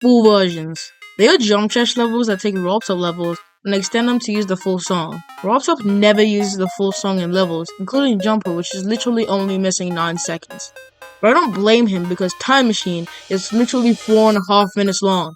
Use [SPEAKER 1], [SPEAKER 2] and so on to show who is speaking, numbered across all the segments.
[SPEAKER 1] full versions. They are jump trash levels that take Robtop levels and extend them to use the full song. Robtop never uses the full song in levels, including Jumper, which is literally only missing 9 seconds. But I don't blame him because Time Machine is literally 4.5 minutes long.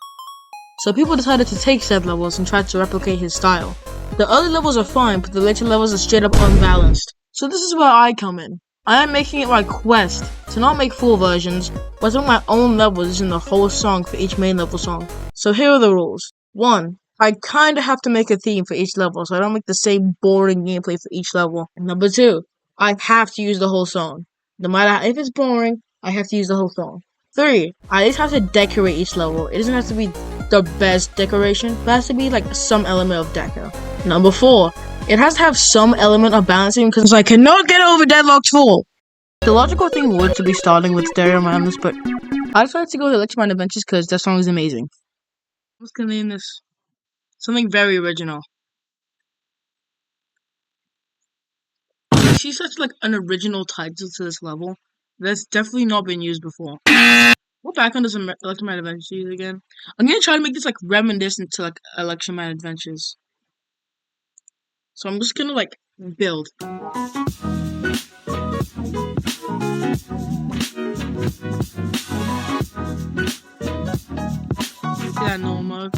[SPEAKER 1] So people decided to take said levels and try to replicate his style. The early levels are fine, but the later levels are straight up unbalanced. So this is where I come in. I am making it my quest to not make full versions, but to make my own levels using the whole song for each main level song. So here are the rules. 1. I kinda have to make a theme for each level, so I don't make the same boring gameplay for each level. Number 2. I have to use the whole song. No matter if it's boring, I have to use the whole song. 3. I just have to decorate each level. It doesn't have to be the best decoration, but it has to be like some element of deco. Number 4. It has to have some element of balancing because I cannot get over Deadlocked Fall. The logical thing would to be starting with Stereo Madness, but I decided to go with Electromanadventures because that song is amazing. I'm just gonna name this something very original. I see such like an original title to this level that's definitely not been used before. What background does Electromanadventures use again? I'm gonna try to make this like reminiscent to like Electromanadventures. So I'm just gonna like build. Yeah, normal mode.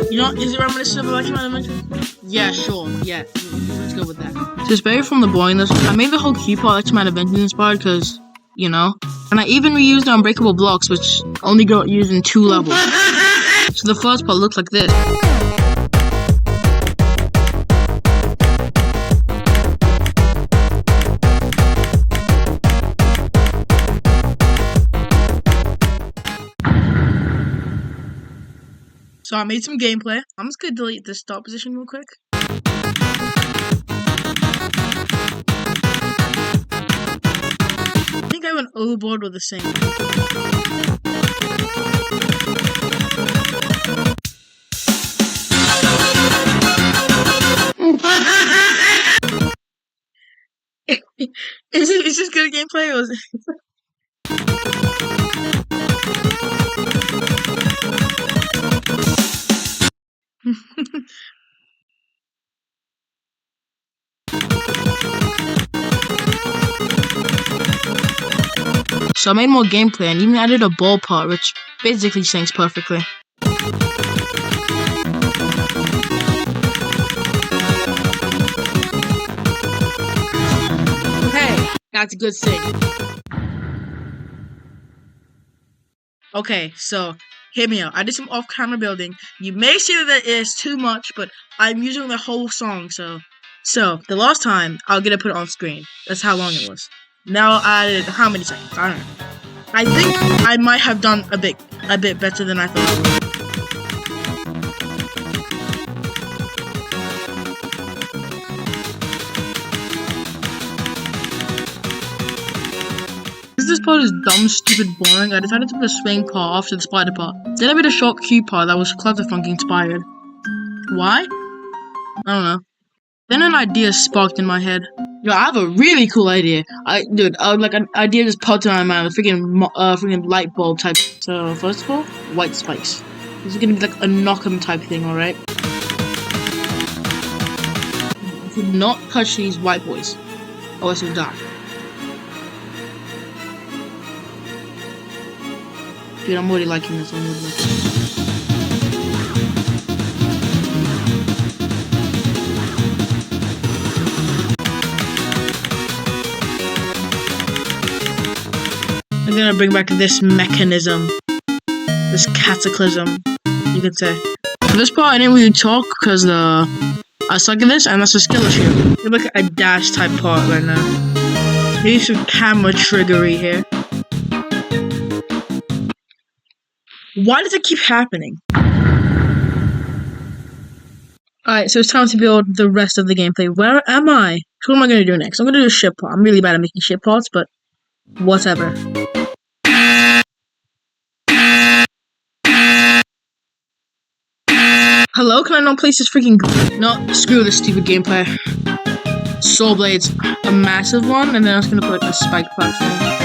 [SPEAKER 1] You know, is it reminiscent of Electromanadventures? Yeah, sure. Yeah, let's go with that. So it's very from the boringness. I made the whole cue part Electromanadventures inspired because, you know, and I even reused the unbreakable blocks, which only got used in 2 levels. So the first part looks like this. So I made some gameplay. I'm just gonna delete this start position real quick. I think I went overboard with the same. Is this good gameplay or is it? So I made more gameplay and even added a ball part, which basically syncs perfectly. Okay, that's a good sync. Okay, so hear me out. I did some off-camera building. You may see that it is too much, but I'm using the whole song, so the last time I'll get to put it on screen. That's how long it was. Now I added how many seconds? I don't know. I think I might have done a bit better than I thought. This part is dumb, stupid, boring. I decided to put a swing part after the spider part. Then I made a short cue part that was Clutterfunk inspired. Why? I don't know. Then an idea sparked in my head. Yo, I have a really cool idea. Like an idea just popped in my mind. A freaking light bulb type. So first of all, white spikes. This is gonna be like a knock 'em type thing, alright? Do not touch these white boys, or else you'll die. Dude, I'm already liking this. I'm already liking this. I'm gonna bring back this mechanism, this cataclysm, you could say. For this part, I didn't really talk because I suck at this, and that's a skill issue. It's like a dash type part right now. Maybe some camera triggery here. Why does it keep happening? Alright, so it's time to build the rest of the gameplay. Where am I? So what am I gonna do next? I'm gonna do a ship part. I'm really bad at making ship parts, but whatever. Hello? Can I not place this freaking... No, screw this stupid gameplay. Soul Blade's a massive one, and then I was gonna put a spike platform.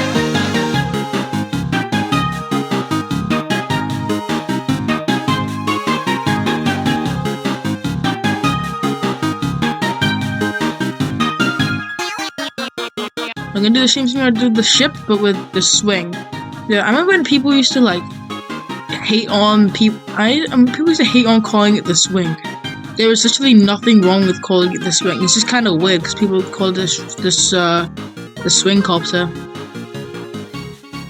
[SPEAKER 1] gonna do the same thing I did the ship, but with the swing. Yeah, I remember when people used to like hate on people. People used to hate on calling it the swing. There was literally nothing wrong with calling it the swing. It's just kind of weird because people call this the swing copter.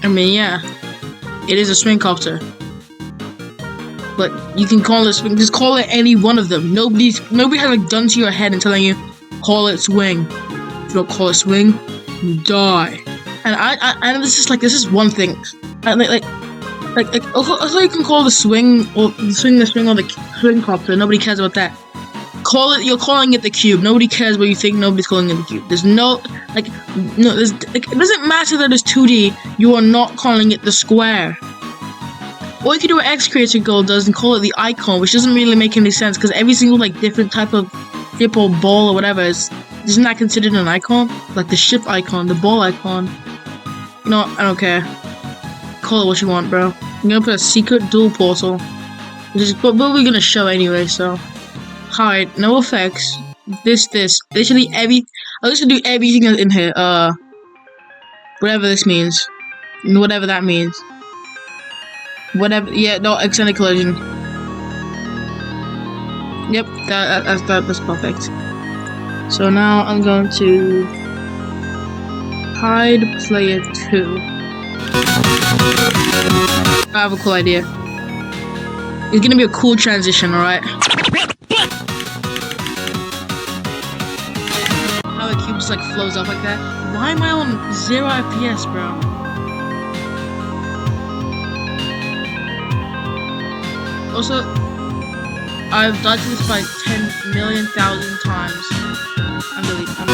[SPEAKER 1] I mean, yeah, it is a swing copter, but you can call it swing. Just call it any one of them. Nobody has a gun to your head and telling you call it swing. If you don't call it swing, you die. And I this is one thing. Also you can call the swing or the swing or the swing copter. Nobody cares about that. You're calling it the cube. Nobody cares what you think. Nobody's calling it the cube. There's no it doesn't matter that it's 2D. You are not calling it the square. Or you can do what X Creator Girl does and call it the icon, which doesn't really make any sense because every single like different type of ship or ball or whatever isn't that considered an icon? Like the ship icon, the ball icon. You know what? I don't care. Call it what you want, bro. I'm gonna put a secret dual portal, which is what we're gonna show anyway. So hide, no effects. This, literally I'll just do everything in here. Whatever this means, whatever that means. Whatever, yeah, no, extended collision. Yep, that's perfect. So now I'm going to hide player 2. I have a cool idea. It's gonna be a cool transition, alright? How the cube just like flows up like that. Why am I on 0 FPS, bro? Also, I've done this by 10 million thousand times. I'm really bad.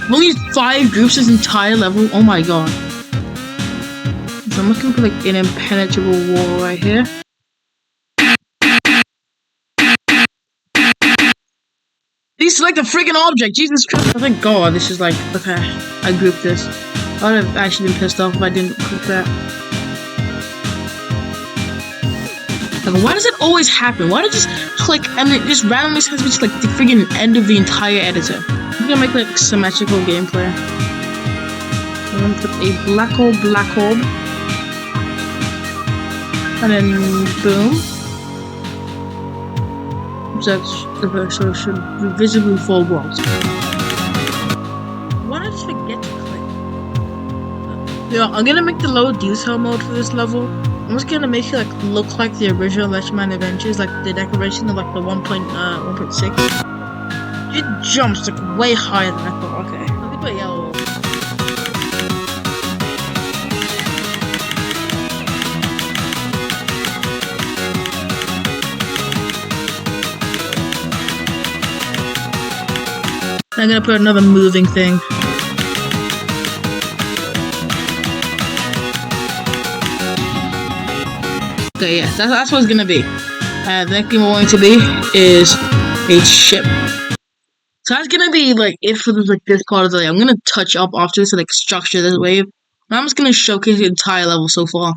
[SPEAKER 1] Only 5 groups this entire level. Oh my god. So I'm looking for like an impenetrable wall right here. These select a freaking object. Jesus Christ! Oh, thank God. This is like okay. I grouped this. I would have actually been pissed off if I didn't group that. Like, why does it always happen? Why does it just click and it just randomly sends me to like the freaking end of the entire editor? I'm gonna make like symmetrical gameplay. I'm gonna put a black orb, and then boom. So it should visibly fall once. Why did I just forget to click? Yeah, I'm gonna make the low detail mode for this level. I'm just gonna make it like look like the original Electromanadventures, like the decoration of like the 1.6. It jumps like way higher than I thought. Okay, let me put yellow. I'm gonna put another moving thing. Okay, yeah, that's what it's gonna be. The next thing we're going to be is a ship. So that's gonna be like if there's like this part of the I'm gonna touch up after this and like structure this wave. And I'm just gonna showcase the entire level so far.